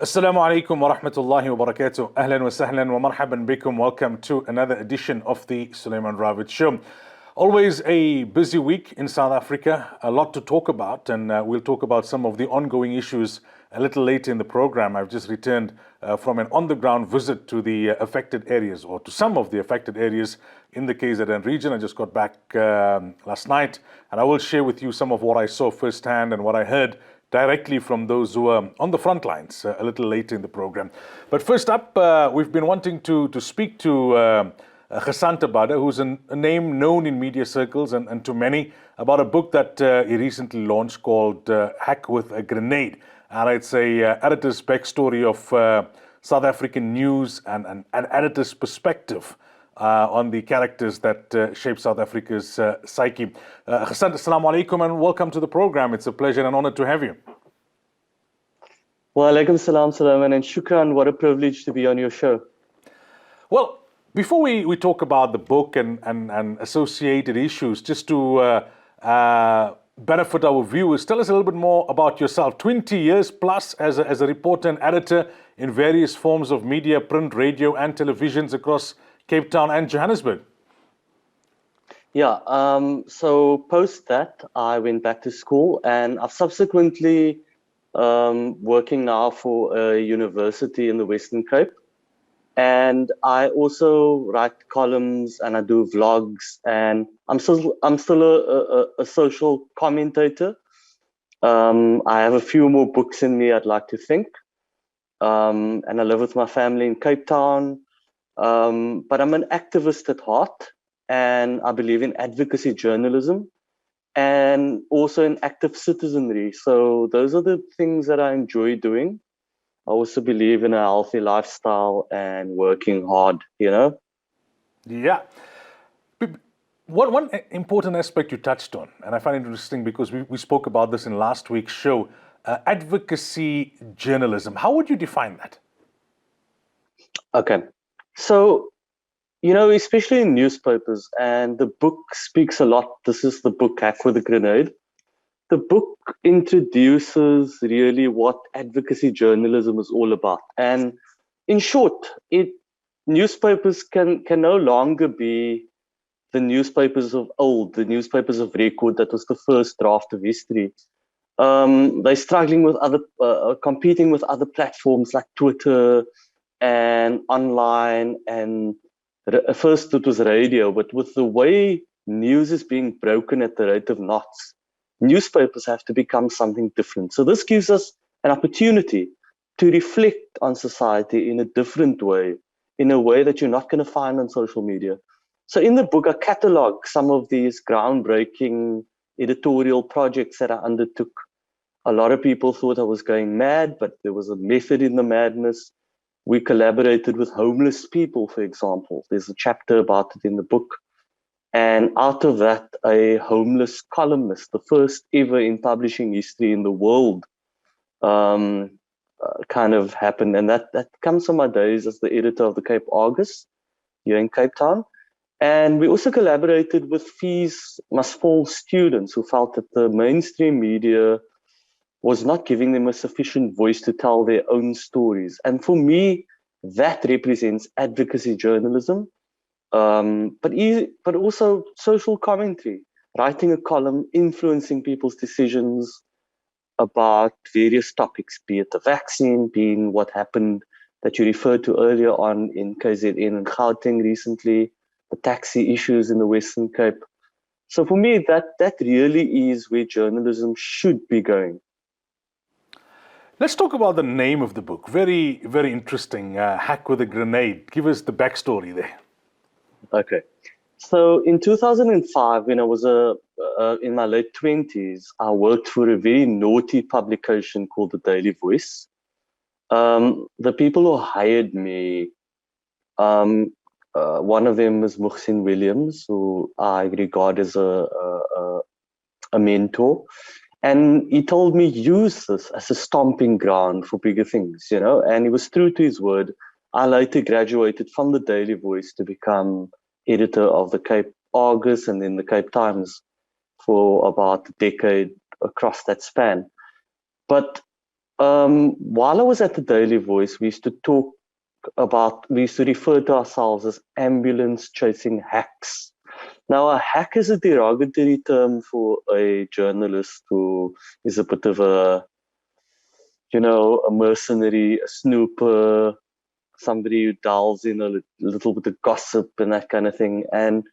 Assalamu alaikum wa rahmatullahi wa barakatuh. Ahlan wa sahlan wa marhaban bikum. Welcome to another edition of the Sulaiman Ravat Show. Always a busy week in South Africa, a lot to talk about, and we'll talk about some of the ongoing issues a little later in the program. I've just returned from an on-the-ground visit to the affected areas, or to some of the affected areas in the KZN region. I just got back last night, and I will share with you some of what I saw firsthand and what I heard directly from those who are on the front lines a little later in the program. But first up, we've been wanting to speak to Gasant, Barder, who's a name known in media circles and to many, about a book that he recently launched called Hack with a Grenade. And it's a editor's backstory of South African news and an editor's perspective on the characters that shape South Africa's psyche. Gasant, assalamu alaikum and welcome to the program. It's a pleasure and honor to have you. Wa alaikum salam, Sulaiman, and shukran. What a privilege to be on your show. Well, before we talk about the book and associated issues, just to benefit our viewers, tell us a little bit more about yourself. 20 years plus as a reporter and editor in various forms of media, print, radio and televisions across Cape Town and Johannesburg. Yeah, so post that, I went back to school, and I've subsequently working now for a university in the Western Cape. And I also write columns and I do vlogs, and I'm still a social commentator. I have a few more books in me, I'd like to think. And I live with my family in Cape Town. But I'm an activist at heart, and I believe in advocacy journalism and also in active citizenry. So those are the things that I enjoy doing. I also believe in a healthy lifestyle and working hard, you know? Yeah. One important aspect you touched on, and I find it interesting because we spoke about this in last week's show, advocacy journalism. How would you define that? Okay. So, you know, especially in newspapers, and the book speaks a lot. This is the book Hack with a Grenade. The book introduces really what advocacy journalism is all about. And in short, newspapers can no longer be the newspapers of old, the newspapers of record that was the first draft of history. They're struggling with competing with other platforms like Twitter and online, and first it was radio, but with the way news is being broken at the rate of knots, newspapers have to become something different. So this gives us an opportunity to reflect on society in a different way, in a way that you're not going to find on social media. So in the book, I catalog some of these groundbreaking editorial projects that I undertook. A lot of people thought I was going mad, but there was a method in the madness. We collaborated with homeless people, for example. There's a chapter about it in the book. And out of that, a homeless columnist, the first ever in publishing history in the world, kind of happened. And that comes from my days as the editor of the Cape Argus here in Cape Town. And we also collaborated with Fees Must Fall students who felt that the mainstream media was not giving them a sufficient voice to tell their own stories. And for me, that represents advocacy journalism. But also social commentary, writing a column, influencing people's decisions about various topics, be it the vaccine, being what happened that you referred to earlier on in KZN and Gauteng recently, the taxi issues in the Western Cape. So for me, that really is where journalism should be going. Let's talk about the name of the book. Very, very interesting. Hack with a Grenade. Give us the backstory there. Okay. So in 2005, when I was in my late 20s, I worked for a very naughty publication called The Daily Voice. The people who hired me, one of them is Muhsin Williams, who I regard as a mentor. And he told me, use this as a stomping ground for bigger things, you know, and he was true to his word. I later graduated from the Daily Voice to become editor of the Cape Argus and then the Cape Times for about a decade across that span. But While I was at the Daily Voice, we used to refer to ourselves as ambulance chasing hacks. Now, a hack is a derogatory term for a journalist who is a bit of a mercenary, a snooper, somebody who delves in a little bit of gossip and that kind of thing. And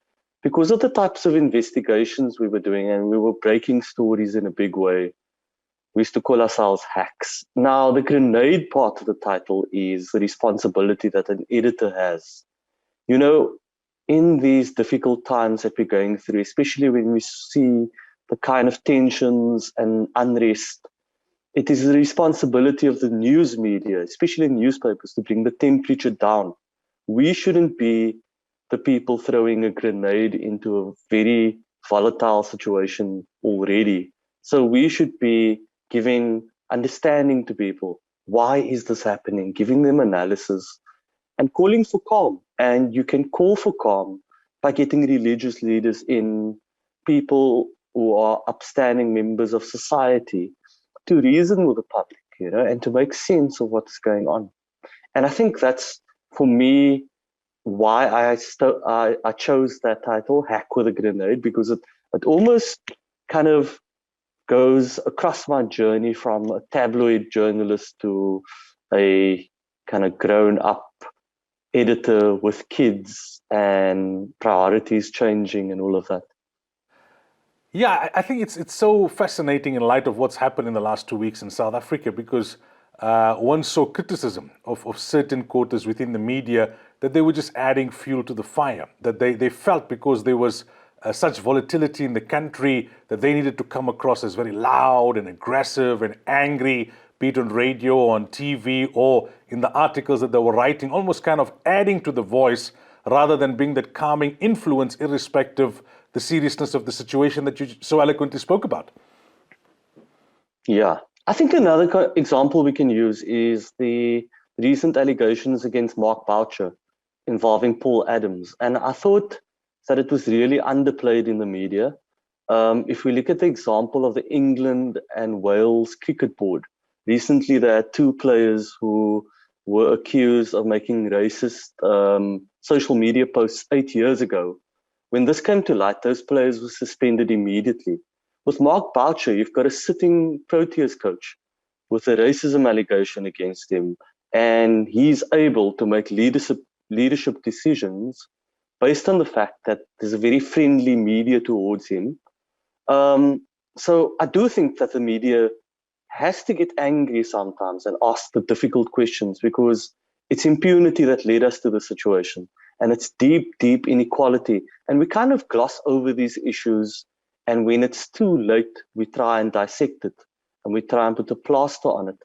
because of the types of investigations we were doing, and we were breaking stories in a big way, we used to call ourselves hacks. Now, the grenade part of the title is the responsibility that an editor has. You know, in these difficult times that we're going through, especially when we see the kind of tensions and unrest, it is the responsibility of the news media, especially newspapers, to bring the temperature down. We shouldn't be the people throwing a grenade into a very volatile situation already. So we should be giving understanding to people. Why is this happening? Giving them analysis and calling for calm. And you can call for calm by getting religious leaders in, people who are upstanding members of society, to reason with the public, and to make sense of what's going on. And I think that's, for me, why I chose that title, Hack with a Grenade, because it almost kind of goes across my journey from a tabloid journalist to a kind of grown up editor with kids and priorities changing and all of that. Yeah, I think it's so fascinating in light of what's happened in the last 2 weeks in South Africa, because one saw criticism of certain quarters within the media that they were just adding fuel to the fire, that they felt because there was such volatility in the country that they needed to come across as very loud and aggressive and angry, be it on radio, on TV, or in the articles that they were writing, almost kind of adding to the voice rather than being that calming influence, irrespective the seriousness of the situation that you so eloquently spoke about. Yeah. I think another example we can use is the recent allegations against Mark Boucher involving Paul Adams. And I thought that it was really underplayed in the media. If we look at the example of the England and Wales cricket board, recently there are two players who were accused of making racist social media posts 8 years ago. When this came to light, those players were suspended immediately. With Mark Boucher, you've got a sitting Proteas coach with a racism allegation against him, and he's able to make leadership decisions based on the fact that there's a very friendly media towards him. So I do think that the media has to get angry sometimes and ask the difficult questions, because it's impunity that led us to the situation. And it's deep, deep inequality. And we kind of gloss over these issues. And when it's too late, we try and dissect it and we try and put a plaster on it.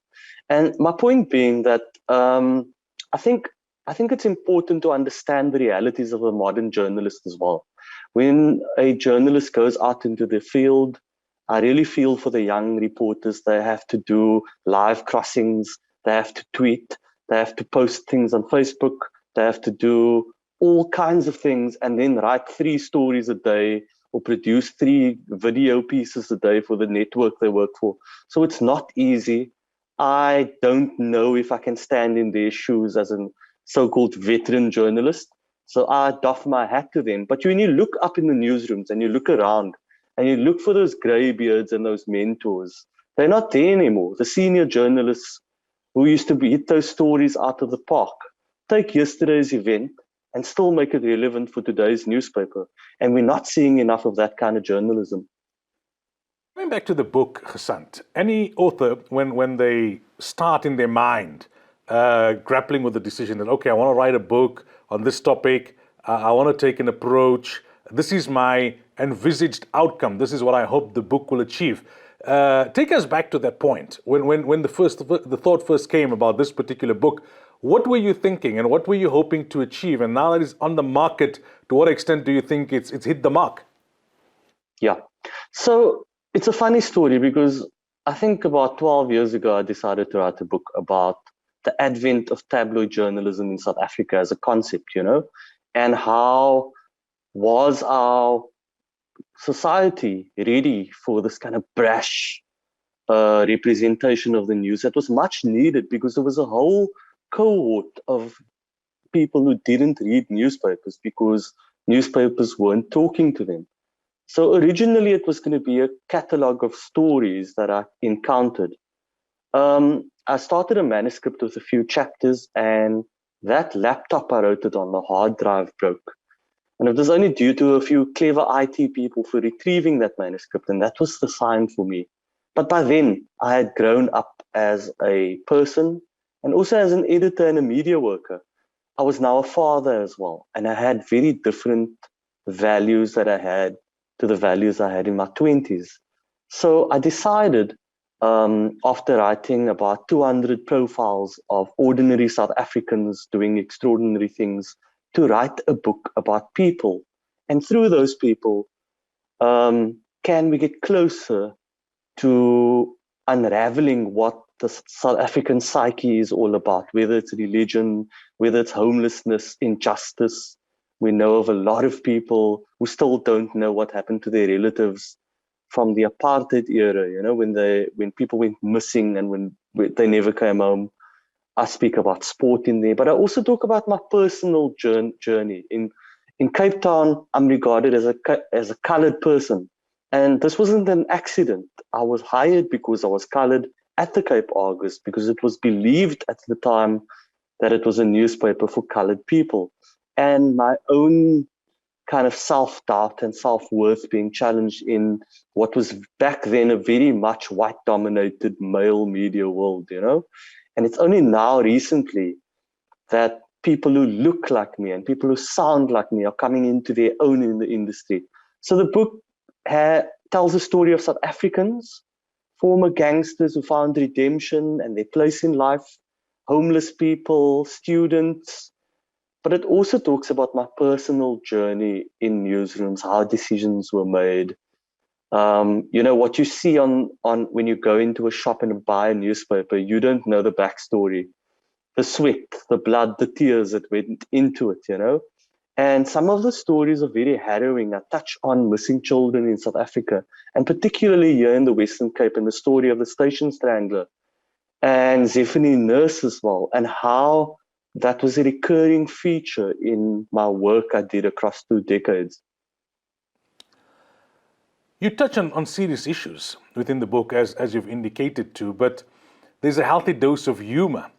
And my point being that I think it's important to understand the realities of a modern journalist as well. When a journalist goes out into the field, I really feel for the young reporters. They have to do live crossings, they have to tweet, they have to post things on Facebook, they have to do all kinds of things, and then write 3 stories a day or produce 3 video pieces a day for the network they work for. So it's not easy. I don't know if I can stand in their shoes as a so-called veteran journalist. So I doff my hat to them. But when you look up in the newsrooms and you look around and you look for those greybeards and those mentors, they're not there anymore. The senior journalists who used to hit those stories out of the park take yesterday's event and still make it relevant for today's newspaper. And we're not seeing enough of that kind of journalism. Going back to the book, Gasant, any author, when they start in their mind grappling with the decision that, okay, I want to write a book on this topic, I want to take an approach, this is my envisaged outcome, this is what I hope the book will achieve. Take us back to that point, when the thought first came about this particular book. What were you thinking and what were you hoping to achieve? And now that it's on the market, to what extent do you think it's hit the mark? Yeah. So it's a funny story, because I think about 12 years ago, I decided to write a book about the advent of tabloid journalism in South Africa as a concept, and how was our society ready for this kind of brash representation of the news that was much needed, because there was a whole cohort of people who didn't read newspapers because newspapers weren't talking to them. So originally it was going to be a catalog of stories that I encountered. I started a manuscript with a few chapters, and that laptop I wrote it on, the hard drive broke. And it was only due to a few clever IT people for retrieving that manuscript, and that was the sign for me. But by then, I had grown up as a person and also as an editor and a media worker. I was now a father as well, and I had very different values that I had to the values I had in my 20s. So I decided, after writing about 200 profiles of ordinary South Africans doing extraordinary things, to write a book about people. And through those people, can we get closer to unraveling what the South African psyche is all about, whether it's religion, whether it's homelessness, injustice. We know of a lot of people who still don't know what happened to their relatives from the apartheid era, when people went missing and when they never came home. I speak about sport in there, but I also talk about my personal journey. In Cape Town, I'm regarded as a colored person. And this wasn't an accident. I was hired because I was colored at the Cape Argus, because it was believed at the time that it was a newspaper for colored people. And my own kind of self-doubt and self-worth being challenged in what was back then a very much white-dominated male media world, And it's only now recently that people who look like me and people who sound like me are coming into their own in the industry. So the book tells the story of South Africans, former gangsters who found redemption and their place in life, homeless people, students. But it also talks about my personal journey in newsrooms, how decisions were made. What you see on when you go into a shop and buy a newspaper, you don't know the backstory, the sweat, the blood, the tears that went into it, And some of the stories are very harrowing. I touch on missing children in South Africa, and particularly here in the Western Cape, and the story of the station strangler and Zephany Nurse as well, and how that was a recurring feature in my work I did across 2 decades. You touch on serious issues within the book, as you've indicated to, but there's a healthy dose of humor.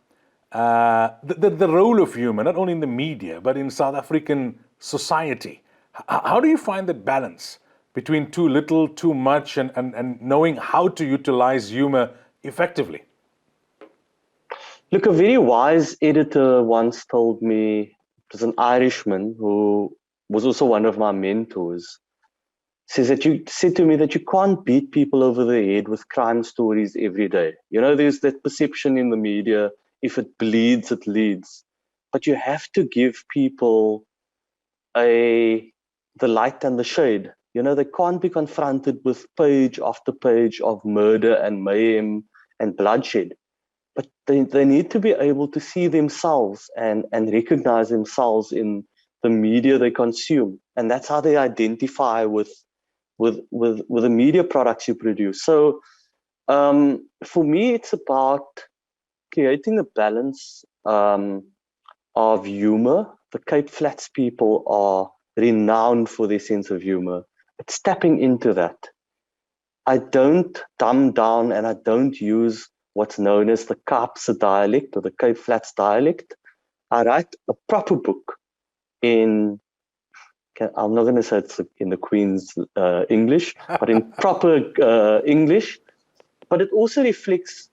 The role of humor, not only in the media, but in South African society. How do you find that balance between too little, too much, and knowing how to utilize humor effectively? Look, a very wise editor once told me, it was an Irishman who was also one of my mentors, said to me that you can't beat people over the head with crime stories every day. There's that perception in the media, if it bleeds, it leads. But you have to give people the light and the shade. They can't be confronted with page after page of murder and mayhem and bloodshed. But they need to be able to see themselves and recognize themselves in the media they consume. And that's how they identify with the media products you produce. So for me, it's about creating a balance of humor. The Cape Flats people are renowned for their sense of humor. It's tapping into that. I don't dumb down, and I don't use what's known as the Kaapse dialect or the Cape Flats dialect. I write a proper book I'm not going to say it's in the Queen's English, but in proper English. But it also reflects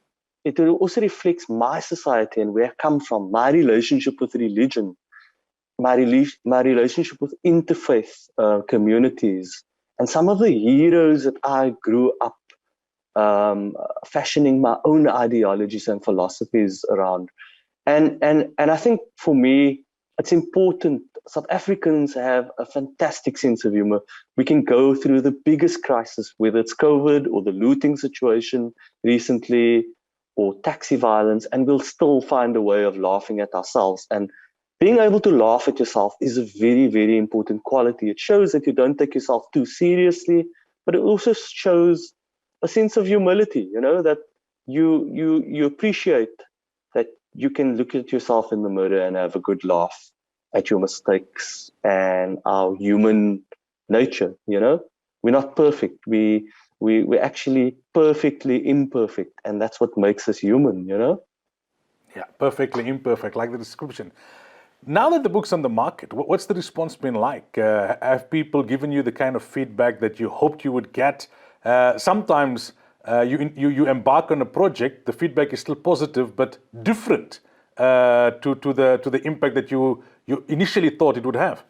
my society and where I come from, my relationship with religion, my relationship with interfaith communities, and some of the heroes that I grew up fashioning my own ideologies and philosophies around. And I think for me, it's important. South Africans have a fantastic sense of humor. We can go through the biggest crisis, whether it's COVID or the looting situation recently or taxi violence, and we'll still find a way of laughing at ourselves. And being able to laugh at yourself is a very, very important quality. It shows that you don't take yourself too seriously, but it also shows a sense of humility, that you appreciate that you can look at yourself in the mirror and have a good laugh at your mistakes and our human nature. We're not perfect. We're actually perfectly imperfect, and that's what makes us human. Yeah, perfectly imperfect, like the description. Now that the book's on the market, what's the response been like? Have people given you the kind of feedback that you hoped you would get? Sometimes you embark on a project, the feedback is still positive, but different to the impact that you initially thought it would have.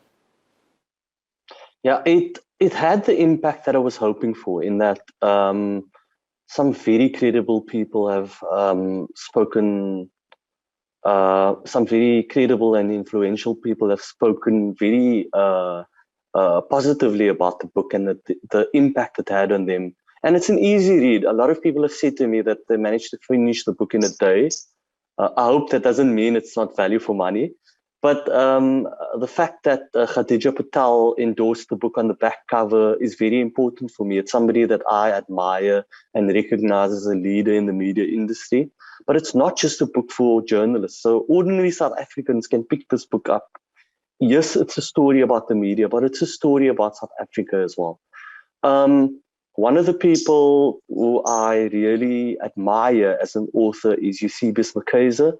Yeah, it had the impact that I was hoping for, in that some very credible people have spoken. Some very credible and influential people have spoken very positively about the book and the impact it had on them. And it's an easy read. A lot of people have said to me that they managed to finish the book in a day. I hope that doesn't mean it's not value for money. But the fact that Khadija Patel endorsed the book on the back cover is very important for me. It's somebody that I admire and recognize as a leader in the media industry. But it's not just a book for journalists. So ordinary South Africans can pick this book up. Yes, it's a story about the media, but it's a story about South Africa as well. One of the people who I really admire as an author is Eusebius McKaiser.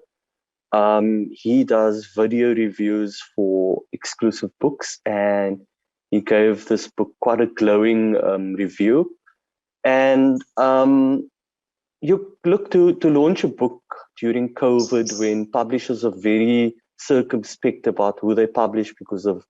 He does video reviews for exclusive books, and he gave this book quite a glowing review. And you look to launch a book during COVID, when publishers are very circumspect about who they publish because of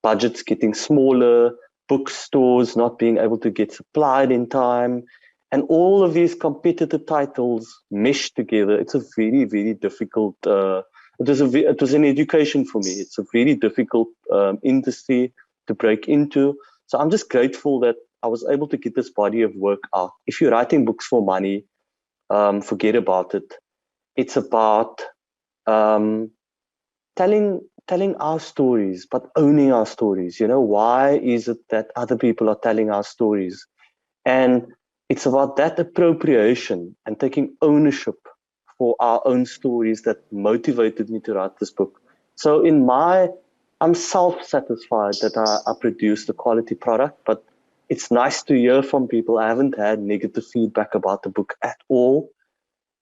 budgets getting smaller, bookstores not being able to get supplied in time, and all of these competitive titles mesh together. It's a very, very difficult. It was an education for me. It's a very difficult industry to break into. So I'm just grateful that I was able to get this body of work out. If you're writing books for money, forget about it. It's about telling our stories, but owning our stories. Why is it that other people are telling our stories? And it's about that appropriation and taking ownership for our own stories that motivated me to write this book. So I'm self-satisfied that I produced a quality product, but it's nice to hear from people. I haven't had negative feedback about the book at all.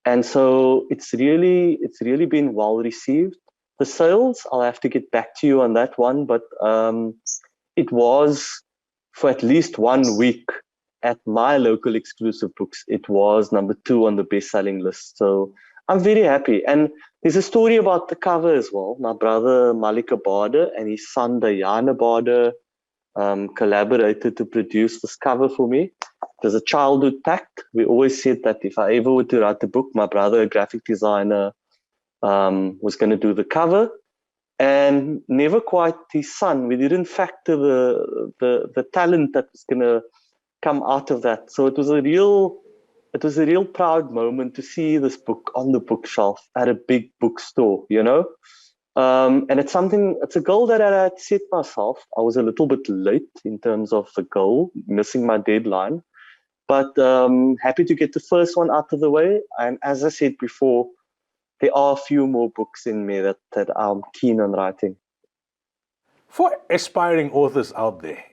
And so it's really been well received. The sales, I'll have to get back to you on that one, but it was, for at least 1 week at my local exclusive books, it was number 2 on the best-selling list. So I'm very happy. And there's a story about the cover as well. My brother Malika Barder and his son Diana Barder collaborated to produce this cover for me. It was a childhood pact. We always said that if I ever were to write a book, my brother, a graphic designer, was going to do the cover, and never quite his son. We didn't factor the talent that was going to come out of that. So it was a real proud moment to see this book on the bookshelf at a big bookstore, and it's a goal that I had set myself. I was a little bit late in terms of the goal, missing my deadline, but happy to get the first one out of the way. And as I said before, there are a few more books in me that I'm keen on writing. For aspiring authors out there,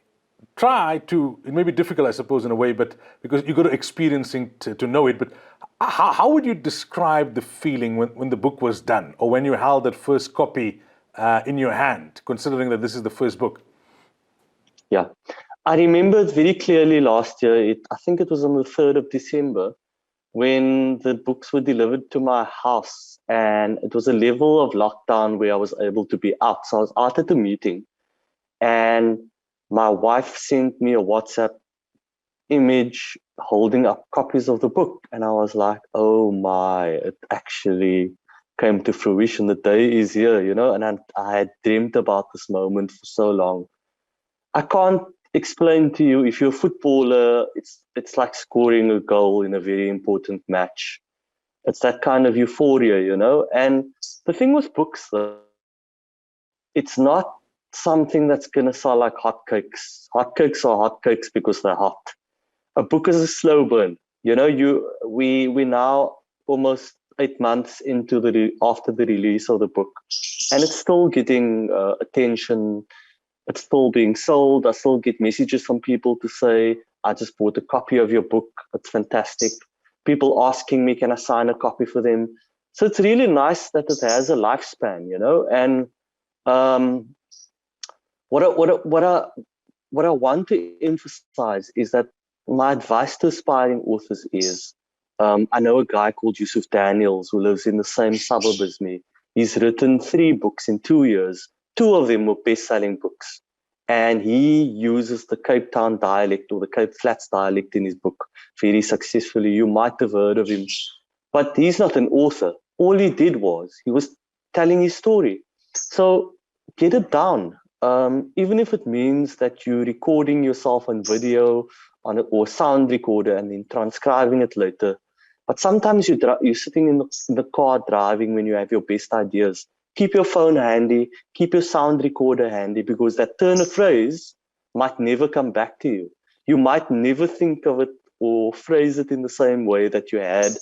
try to, it may be difficult, I suppose, in a way, but because you got to experiencing to know it, but how would you describe the feeling when the book was done, or when you held that first copy in your hand, considering that this is the first book? Yeah, I remember it very clearly last year. I think it was on the 3rd of December when the books were delivered to my house, and it was a level of lockdown where I was able to be out. So I was out at a meeting, and my wife sent me a WhatsApp image holding up copies of the book. And I was like, oh my, it actually came to fruition. The day is here, and I had dreamt about this moment for so long. I can't explain to you. If you're a footballer, it's like scoring a goal in a very important match. It's that kind of euphoria, And the thing with books, though, it's not something that's going to sell like hotcakes. Hotcakes are hotcakes because they're hot. A book is a slow burn. we now almost 8 months into after the release of the book, and it's still getting attention. It's still being sold. I still get messages from people to say, I just bought a copy of your book. It's fantastic. People asking me, can I sign a copy for them? So it's really nice that it has a lifespan, And um, what I want to emphasize is that my advice to aspiring authors is, I know a guy called Yusuf Daniels who lives in the same suburb as me. He's written 3 books in 2 years. 2 of them were best-selling books. And he uses the Cape Town dialect or the Cape Flats dialect in his book very successfully. You might have heard of him. But he's not an author. All he did was he was telling his story. So get it down. Even if it means that you're recording yourself on video or sound recorder and then transcribing it later. But sometimes you're sitting in the car driving when you have your best ideas. Keep your phone handy, keep your sound recorder handy, because that turn of phrase might never come back to you. You might never think of it or phrase it in the same way that you had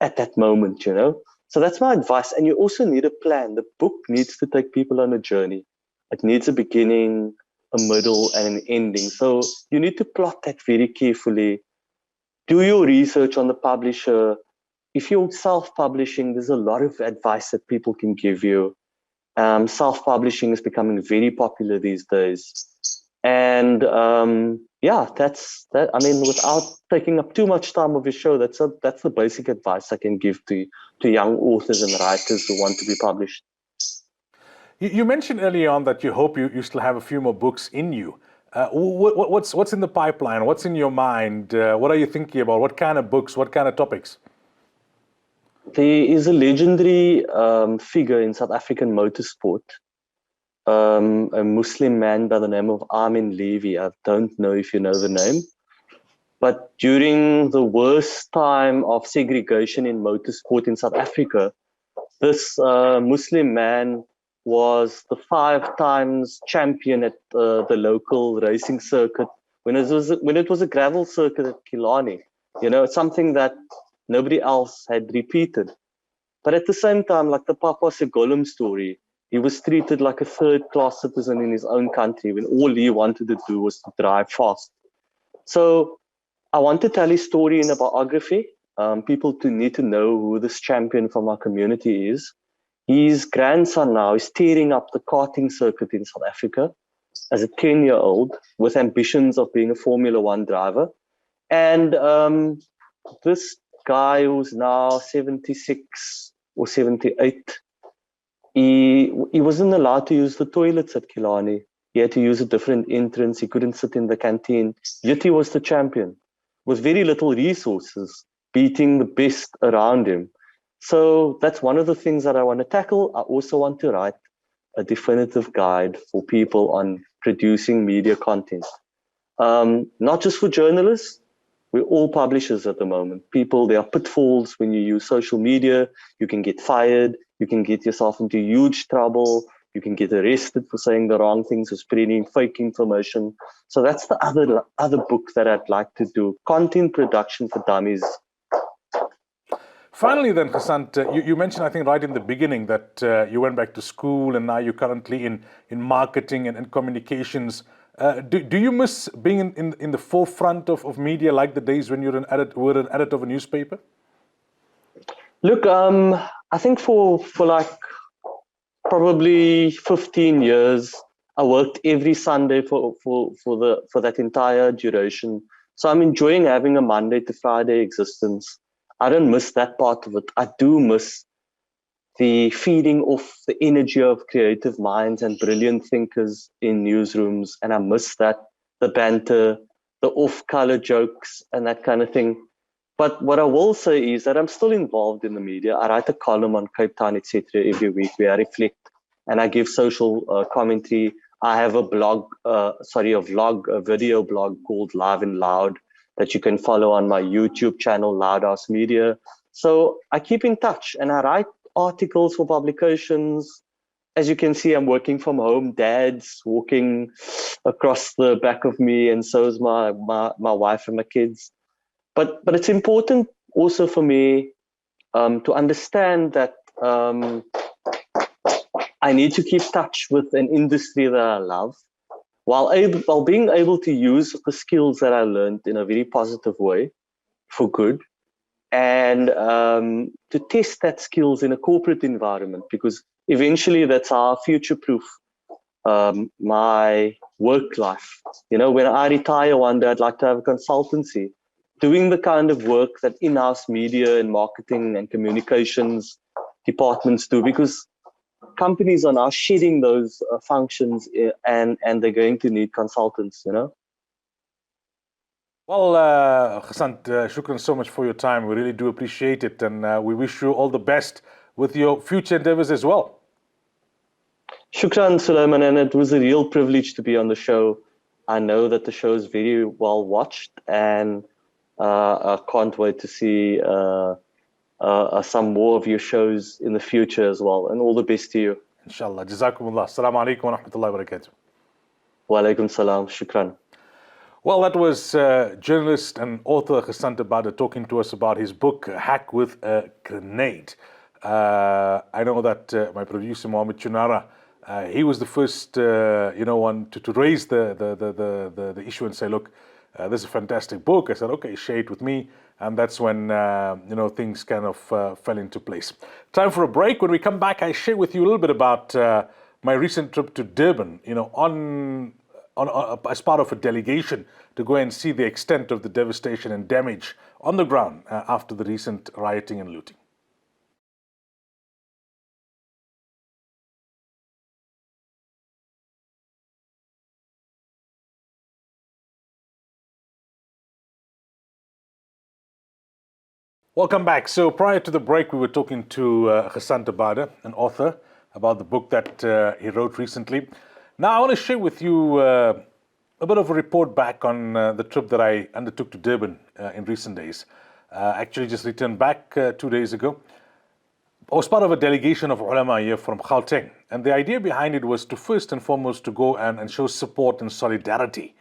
at that moment, So that's my advice. And you also need a plan. The book needs to take people on a journey. It needs a beginning, a middle, and an ending. So you need to plot that very carefully. Do your research on the publisher. If you're self-publishing, there's a lot of advice that people can give you. Self-publishing is becoming very popular these days. And that's that. I mean, without taking up too much time of your show, that's the basic advice I can give to young authors and writers who want to be published. You mentioned early on that you hope you still have a few more books in you. What's in the pipeline? What's in your mind? What are you thinking about? What kind of books? What kind of topics? There is a legendary figure in South African motorsport, a Muslim man by the name of Amin Levy. I don't know if you know the name. But during the worst time of segregation in motorsport in South Africa, this Muslim man was the 5 times champion at the local racing circuit when it was a gravel circuit at Killarney. It's something that nobody else had repeated. But at the same time, like the Papa Segolum story, he was treated like a third-class citizen in his own country when all he wanted to do was to drive fast. So I want to tell his story in a biography. People need to know who this champion from our community is. His grandson now is tearing up the karting circuit in South Africa as a 10-year-old with ambitions of being a Formula One driver. And this guy who's now 76 or 78, he wasn't allowed to use the toilets at Killarney. He had to use a different entrance. He couldn't sit in the canteen. Yet he was the champion with very little resources, beating the best around him. So that's one of the things that I want to tackle. I also want to write a definitive guide for people on producing media content. Not just for journalists. We're all publishers at the moment. There are pitfalls when you use social media. You can get fired. You can get yourself into huge trouble. You can get arrested for saying the wrong things or spreading fake information. So that's the other book that I'd like to do. Content production for dummies. Finally then, Gasant, you mentioned, I think, right in the beginning that you went back to school and now you're currently in marketing and communications. Do you miss being in the forefront of media like the days when you were an editor of a newspaper? Look, I think for like probably 15 years, I worked every Sunday for that entire duration. So I'm enjoying having a Monday to Friday existence. I don't miss that part of it. I do miss the feeding off the energy of creative minds and brilliant thinkers in newsrooms. And I miss that, the banter, the off-color jokes and that kind of thing. But what I will say is that I'm still involved in the media. I write a column on Cape Town, etc. every week where I reflect and I give social commentary. I have a video blog called Live and Loud that you can follow on my YouTube channel, Loud House Media. So I keep in touch and I write articles for publications. As you can see, I'm working from home. Dad's walking across the back of me, and so is my wife and my kids. But it's important also for me to understand that I need to keep touch with an industry that I love, while being able to use the skills that I learned in a very positive way for good, and to test that skills in a corporate environment, because eventually that's how I future-proof my work life. When I retire one day, I'd like to have a consultancy doing the kind of work that in-house media and marketing and communications departments do, because companies are now shedding those functions, and they're going to need consultants. Well, Gasant, shukran so much for your time. We really do appreciate it, and we wish you all the best with your future endeavors as well. Shukran, Sulaiman, and it was a real privilege to be on the show. I know that the show is very well watched, and I can't wait to see some more of your shows in the future as well. And all the best to you. Inshallah. Jazakumullah. Assalamu alaikum wa rahmatullahi wa barakatuh. Wa alaikum salam. Shukran. Well, that was journalist and author Gasant Barder talking to us about his book, Hack with a Grenade. I know that my producer, Mohammed Chunara, he was the first, one to raise the issue and say, look, this is a fantastic book. I said, okay, share it with me. And that's when, things kind of fell into place. Time for a break. When we come back, I share with you a little bit about my recent trip to Durban, as part of a delegation to go and see the extent of the devastation and damage on the ground after the recent rioting and looting. Welcome back. So prior to the break, we were talking to Gasant Barder, an author, about the book that he wrote recently. Now I want to share with you a bit of a report back on the trip that I undertook to Durban in recent days. Actually just returned back 2 days ago. I was part of a delegation of ulama here from Gauteng, and the idea behind it was to first and foremost to go and show support and solidarity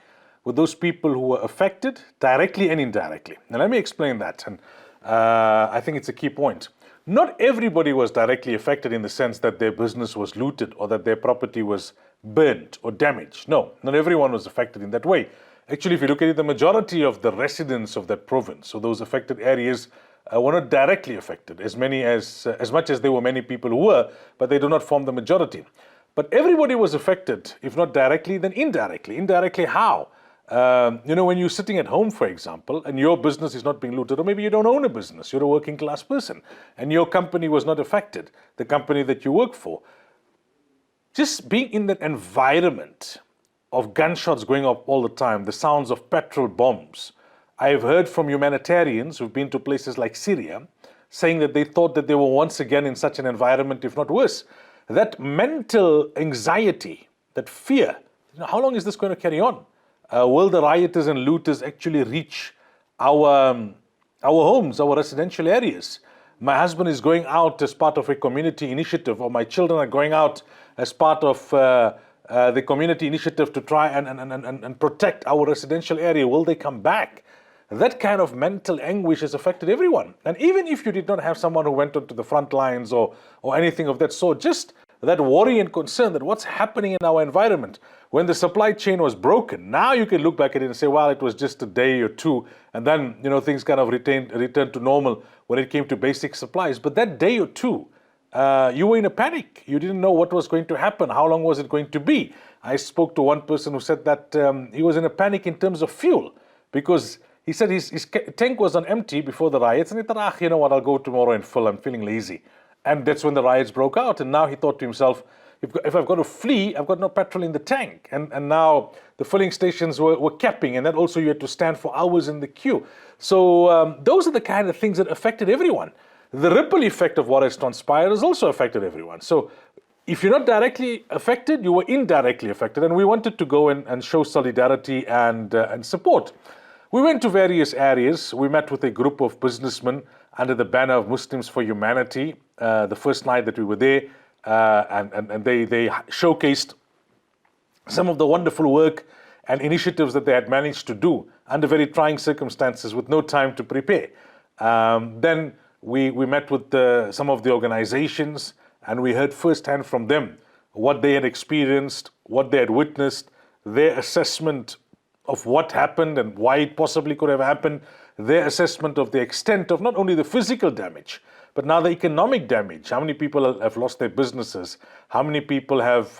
with those people who were affected directly and indirectly. Now let me explain that, and I think it's a key point. Not everybody was directly affected in the sense that their business was looted or that their property was burnt or damaged. No, not everyone was affected in that way. Actually, if you look at it, the majority of the residents of that province, so those affected areas, were not directly affected, as much as there were many people who were, but they do not form the majority. But everybody was affected, if not directly, then indirectly. Indirectly, how? When you're sitting at home, for example, and your business is not being looted, or maybe you don't own a business, you're a working class person, and your company was not affected, the company that you work for. Just being in that environment of gunshots going off all the time, the sounds of petrol bombs. I've heard from humanitarians who've been to places like Syria saying that they thought that they were once again in such an environment, if not worse. That mental anxiety, that fear, how long is this going to carry on? Will the rioters and looters actually reach our homes, our residential areas? My husband is going out as part of a community initiative, or my children are going out as part of the community initiative to try and protect our residential area. Will they come back? That kind of mental anguish has affected everyone. And even if you did not have someone who went onto the front lines or anything of that sort, just that worry and concern that what's happening in our environment. When the supply chain was broken, now you can look back at it and say, well, it was just a day or two, and then things kind of returned to normal when it came to basic supplies. But that day or two, you were in a panic. You didn't know what was going to happen. How long was it going to be? I spoke to one person who said that he was in a panic in terms of fuel, because he said his tank was on empty before the riots, and he thought, you know what, I'll go tomorrow and fill. I'm feeling lazy. And that's when the riots broke out. And now he thought to himself, if I've got to flee, I've got no petrol in the tank. And now the filling stations were capping, and that also you had to stand for hours in the queue. So those are the kind of things that affected everyone. The ripple effect of what has transpired has also affected everyone. So if you're not directly affected, you were indirectly affected. And we wanted to go and show solidarity and support. We went to various areas. We met with a group of businessmen under the banner of Muslims for Humanity the first night that we were there. And they showcased some of the wonderful work and initiatives that they had managed to do under very trying circumstances with no time to prepare. Then we met with some of the organizations, and we heard firsthand from them what they had experienced, what they had witnessed, their assessment of what happened and why it possibly could have happened, their assessment of the extent of not only the physical damage, but now the economic damage. How many people have lost their businesses? How many people have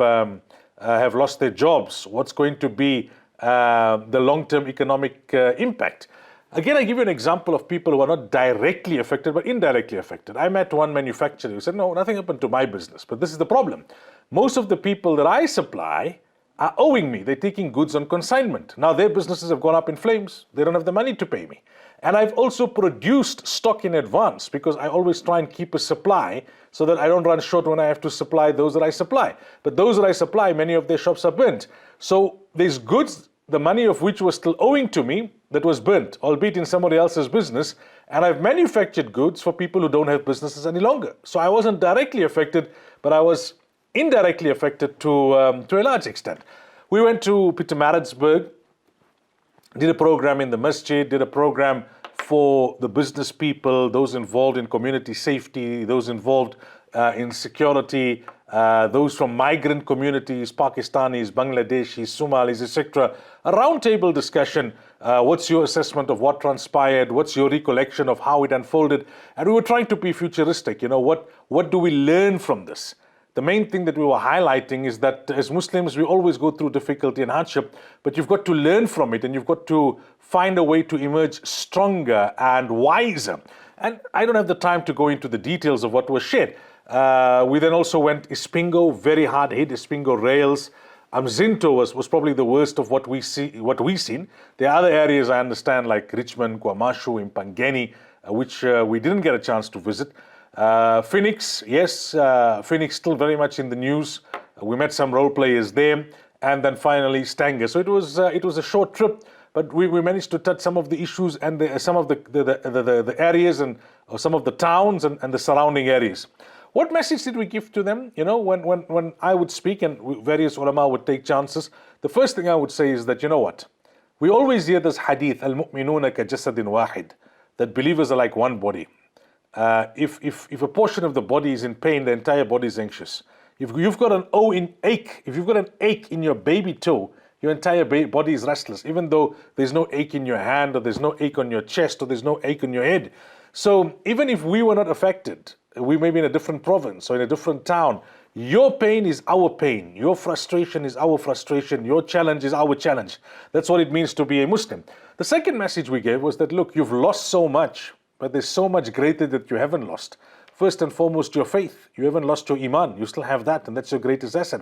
lost their jobs? What's going to be the long-term economic impact? Again, I give you an example of people who are not directly affected, but indirectly affected. I met one manufacturer who said, no, nothing happened to my business, but this is the problem. Most of the people that I supply are owing me. They're taking goods on consignment. Now their businesses have gone up in flames. They don't have the money to pay me. And I've also produced stock in advance because I always try and keep a supply so that I don't run short when I have to supply those that I supply. But those that I supply, many of their shops are burnt. So there's goods, the money of which was still owing to me, that was burnt, albeit in somebody else's business. And I've manufactured goods for people who don't have businesses any longer. So I wasn't directly affected, but I was indirectly affected to a large extent. We went to Pietermaritzburg, did a program in the masjid, did a program for the business people, those involved in community safety, those involved in security, those from migrant communities, Pakistanis, Bangladeshis, Somalis, etc. A roundtable discussion. What's your assessment of what transpired? What's your recollection of how it unfolded? And we were trying to be futuristic. What do we learn from this? The main thing that we were highlighting is that as Muslims, we always go through difficulty and hardship, but you've got to learn from it and you've got to find a way to emerge stronger and wiser. And I don't have the time to go into the details of what was shared. We then also went Ispingo, very hard hit, Ispingo rails. Zinto was probably the worst of what we've seen. There are other areas I understand like Richmond, Kwamashu, Impangeni, which we didn't get a chance to visit. Phoenix, yes, Phoenix still very much in the news. We met some role players there, and then finally Stanger. So it was a short trip, but we managed to touch some of the issues and some of the areas and some of the towns and the surrounding areas. What message did we give to them? When I would speak and various ulama would take chances, the first thing I would say is that, we always hear this hadith, al-mu'minuna ka jasadin wahid, that believers are like one body. If a portion of the body is in pain, the entire body is anxious. If you've got an ache in your baby toe, your entire body is restless, even though there's no ache in your hand, or there's no ache on your chest, or there's no ache on your head. So even if we were not affected, we may be in a different province or in a different town, your pain is our pain, your frustration is our frustration, your challenge is our challenge. That's what it means to be a Muslim. The second message we gave was that, look, you've lost so much, but there's so much greater that you haven't lost. First and foremost, your faith. You haven't lost your iman. You still have that, and that's your greatest asset.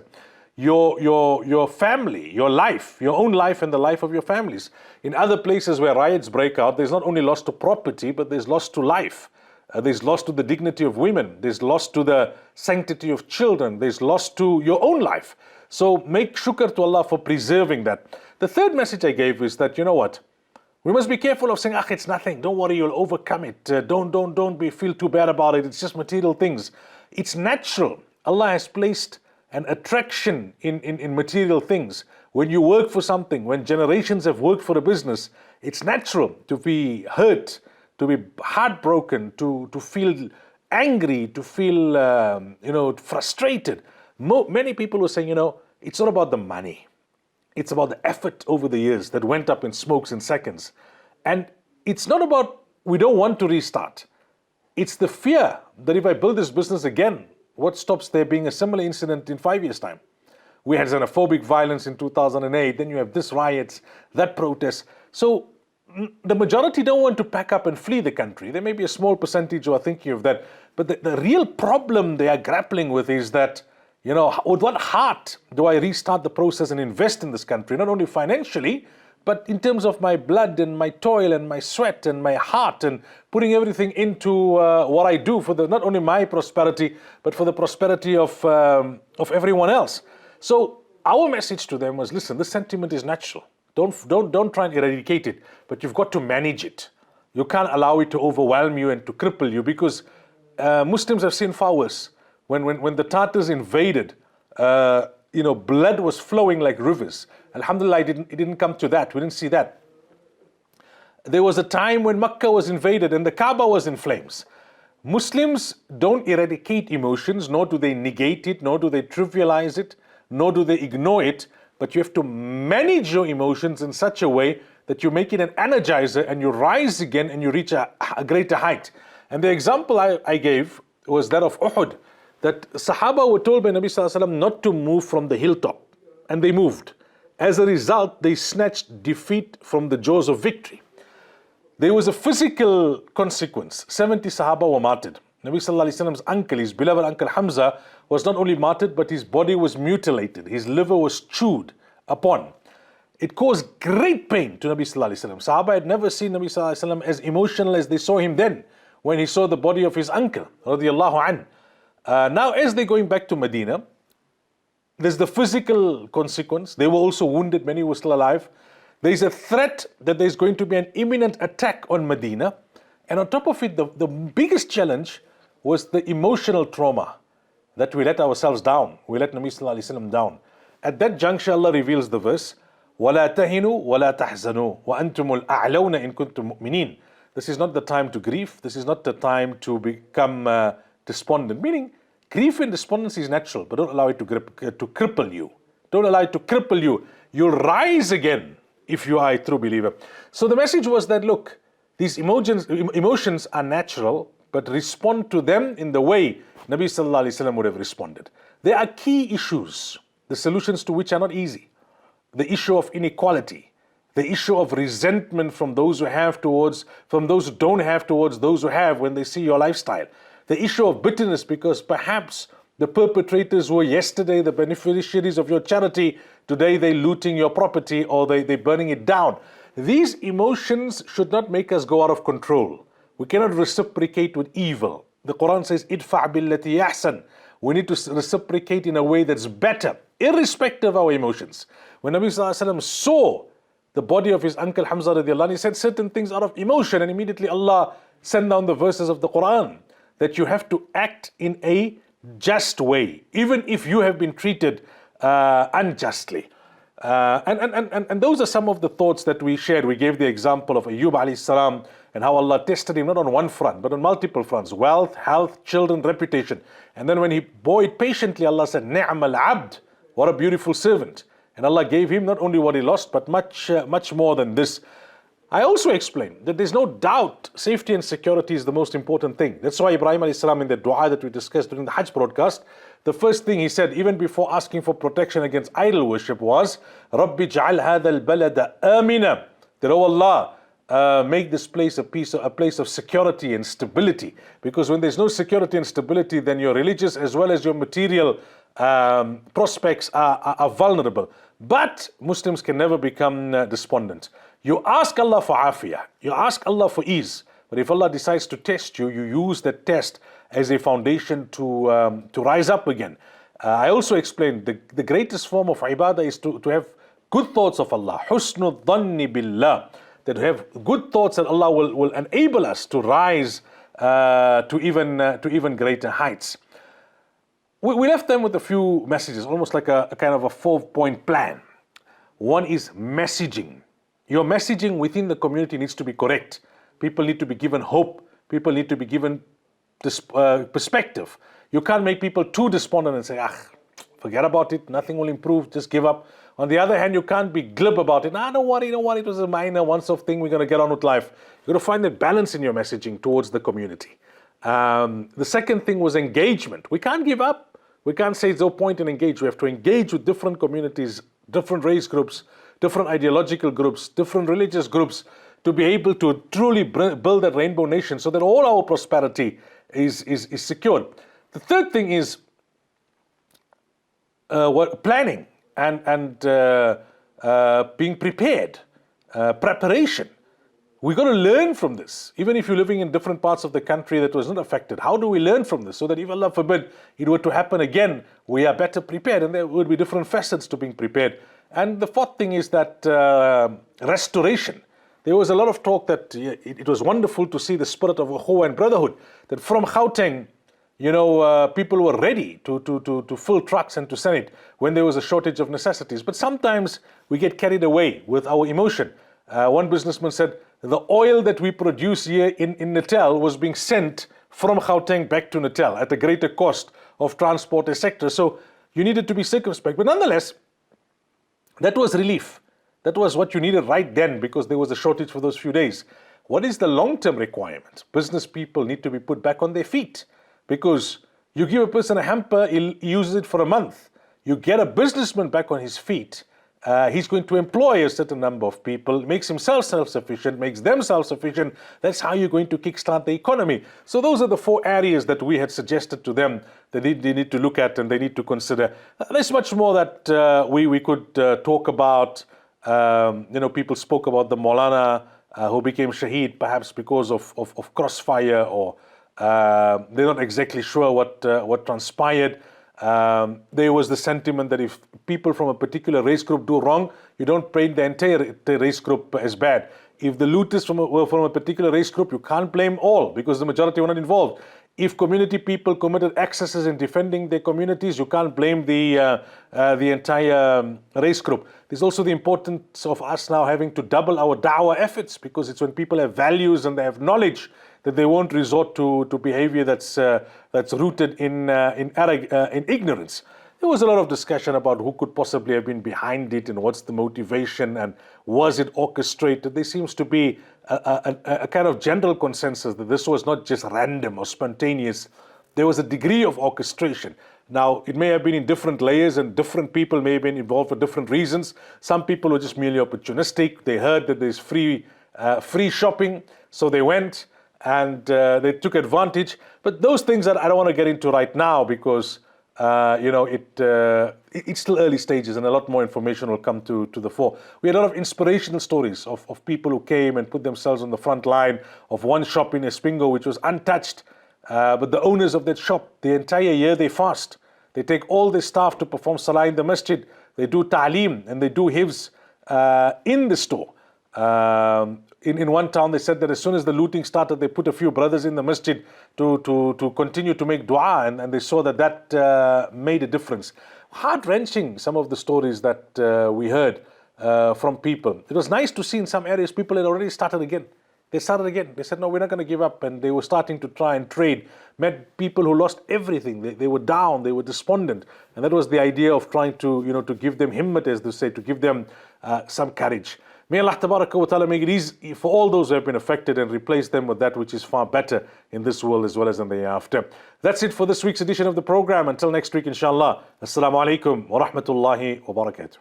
Your family, your life, your own life and the life of your families. In other places where riots break out, there's not only loss to property, but there's loss to life. There's loss to the dignity of women. There's loss to the sanctity of children. There's loss to your own life. So make shukr to Allah for preserving that. The third message I gave is that, we must be careful of saying, it's nothing. Don't worry, you'll overcome it. Don't feel too bad about it. It's just material things. It's natural. Allah has placed an attraction in material things. When you work for something, when generations have worked for a business, it's natural to be hurt, to be heartbroken, to feel angry, to feel frustrated. Many people were saying, it's not about the money. It's about the effort over the years that went up in smokes and seconds. And it's not about we don't want to restart. It's the fear that if I build this business again, what stops there being a similar incident in 5 years' time? We had xenophobic violence in 2008, then you have this riots, that protest. So the majority don't want to pack up and flee the country. There may be a small percentage who are thinking of that. But the real problem they are grappling with is that, with what heart do I restart the process and invest in this country? Not only financially, but in terms of my blood and my toil and my sweat and my heart and putting everything into what I do for not only my prosperity, but for the prosperity of everyone else. So our message to them was, listen, this sentiment is natural. Don't try and eradicate it, but you've got to manage it. You can't allow it to overwhelm you and to cripple you, because Muslims have seen far worse. When the Tatars invaded, blood was flowing like rivers. Alhamdulillah, it didn't come to that. We didn't see that. There was a time when Mecca was invaded and the Kaaba was in flames. Muslims don't eradicate emotions, nor do they negate it, nor do they trivialize it, nor do they ignore it, but you have to manage your emotions in such a way that you make it an energizer and you rise again and you reach a greater height. And the example I gave was that of Uhud, that Sahaba were told by Nabi Sallallahu Alaihi Wasallam not to move from the hilltop, and they moved. As a result, they snatched defeat from the jaws of victory. There was a physical consequence. 70 Sahaba were martyred. Nabi Sallallahu Alaihi Wasallam's uncle, his beloved uncle Hamza, was not only martyred, but his body was mutilated. His liver was chewed upon. It caused great pain to Nabi Sallallahu Alaihi Wasallam. Sahaba had never seen Nabi Sallallahu Alaihi Wasallam as emotional as they saw him then, when he saw the body of his uncle, radiallahu an. Now, as they're going back to Medina, there's the physical consequence. They were also wounded, many were still alive. There's a threat that there's going to be an imminent attack on Medina. And on top of it, the biggest challenge was the emotional trauma that we let ourselves down. We let Nabi Sallallahu Alaihi Wasallam down. At that juncture, Allah reveals the verse, وَلَا تَهِنُوا وَلَا تَحْزَنُوا وَأَنْتُمُ الْأَعْلَوْنَ إِن كُنْتُم مُؤْمِنِينَ. This is not the time to grieve. This is not the time to become despondent. Meaning, grief and despondency is natural, but don't allow it to cripple you. Don't allow it to cripple you. You'll rise again if you are a true believer. So the message was that, look, these emotions are natural, but respond to them in the way Nabi Sallallahu Alaihi Wasallam would have responded. There are key issues, the solutions to which are not easy. The issue of inequality, the issue of resentment from those who don't have towards those who have when they see your lifestyle. The issue of bitterness because perhaps the perpetrators were yesterday the beneficiaries of your charity, today they're looting your property or they're burning it down. These emotions should not make us go out of control. We cannot reciprocate with evil. The Quran says, idfa' billati ahsan. We need to reciprocate in a way that's better, irrespective of our emotions. When Nabi Sallallahu Alaihi Wasallam saw the body of his uncle Hamza radiallahu anhu, he said certain things out of emotion, and immediately Allah sent down the verses of the Quran that you have to act in a just way, even if you have been treated unjustly. And those are some of the thoughts that we shared. We gave the example of Ayyub alayhi salam and how Allah tested him not on one front, but on multiple fronts: wealth, health, children, reputation. And then when he bore it patiently, Allah said, Ni'mal abd, what a beautiful servant. And Allah gave him not only what he lost, but much more than this. I also explained that there's no doubt safety and security is the most important thing. That's why Ibrahim alayhi salam, in the dua that we discussed during the Hajj broadcast, the first thing he said, even before asking for protection against idol worship, was, Rabbi ja'al hadha al-balada amina. That, oh Allah, make this place a place of security and stability. Because when there's no security and stability, then your religious as well as your material prospects are vulnerable. But Muslims can never become despondent. You ask Allah for afiyah, you ask Allah for ease, but if Allah decides to test you, you use that test as a foundation to rise up again. I also explained the greatest form of ibadah is to have good thoughts of Allah, husnul dhanni billah, that to have good thoughts that Allah will enable us to rise to even greater heights. We left them with a few messages, almost like a kind of a 4-point plan. One is messaging. Your messaging within the community needs to be correct. People need to be given hope. People need to be given perspective. You can't make people too despondent and say, forget about it, nothing will improve, just give up. On the other hand, you can't be glib about it. Don't worry, it was a minor, once-off thing, we're going to get on with life. You've got to find that balance in your messaging towards the community. The second thing was engagement. We can't give up. We can't say there's no point in engage. We have to engage with different communities, different race groups, different ideological groups, different religious groups, to be able to truly build that rainbow nation so that all our prosperity is secured. The third thing is planning and being prepared, preparation. We're going to learn from this. Even if you're living in different parts of the country that was not affected, how do we learn from this so that if Allah forbid it were to happen again, we are better prepared, and there would be different facets to being prepared. And the fourth thing is that restoration. There was a lot of talk that it was wonderful to see the spirit of ukhuwah and brotherhood, that from Gauteng, people were ready to fill trucks and to send it when there was a shortage of necessities. But sometimes we get carried away with our emotion. One businessman said, the oil that we produce here in Natal was being sent from Gauteng back to Natal at a greater cost of transport, etc. So you needed to be circumspect. But nonetheless, that was relief. That was what you needed right then because there was a shortage for those few days. What is the long-term requirement? Business people need to be put back on their feet because you give a person a hamper, he'll use it for a month. You get a businessman back on his feet, he's going to employ a certain number of people, makes himself self-sufficient, makes them self-sufficient. That's how you're going to kickstart the economy. So those are the 4 areas that we had suggested to them that they need to look at and they need to consider. There's much more that we could talk about. People spoke about the Maulana who became Shaheed, perhaps because of crossfire, or they're not exactly sure what transpired. There was the sentiment that if people from a particular race group do wrong, you don't paint the entire race group as bad. If the looters were from a particular race group, you can't blame all because the majority were not involved. If community people committed excesses in defending their communities, you can't blame the entire race group. There's also the importance of us now having to double our dawah efforts, because it's when people have values and they have knowledge that they won't resort to behavior that's rooted in ignorance. There was a lot of discussion about who could possibly have been behind it and what's the motivation and was it orchestrated. There seems to be a kind of general consensus that this was not just random or spontaneous. There was a degree of orchestration. Now, it may have been in different layers and different people may have been involved for different reasons. Some people were just merely opportunistic. They heard that there's free shopping, so they went and they took advantage. But those things that I don't want to get into right now because it's still early stages and a lot more information will come to the fore. We had a lot of inspirational stories of people who came and put themselves on the front line of one shop in Espingo which was untouched. But the owners of that shop, the entire year they fast. They take all their staff to perform salah in the masjid. They do ta'aleem and they do hifz in the store. In one town, they said that as soon as the looting started, they put a few brothers in the masjid to continue to make dua, and they saw that made a difference. Heart-wrenching, some of the stories that we heard from people. It was nice to see in some areas people had already started again. They started again. They said, no, we're not going to give up. And they were starting to try and trade. Met people who lost everything. They were down. They were despondent. And that was the idea of trying to give them himmat, as they say, to give them some courage. May Allah Tabaraka wa Ta'ala make it easy for all those who have been affected and replace them with that which is far better in this world as well as in the hereafter. That's it for this week's edition of the program. Until next week, inshallah. Assalamu alaikum wa rahmatullahi wa barakatuh.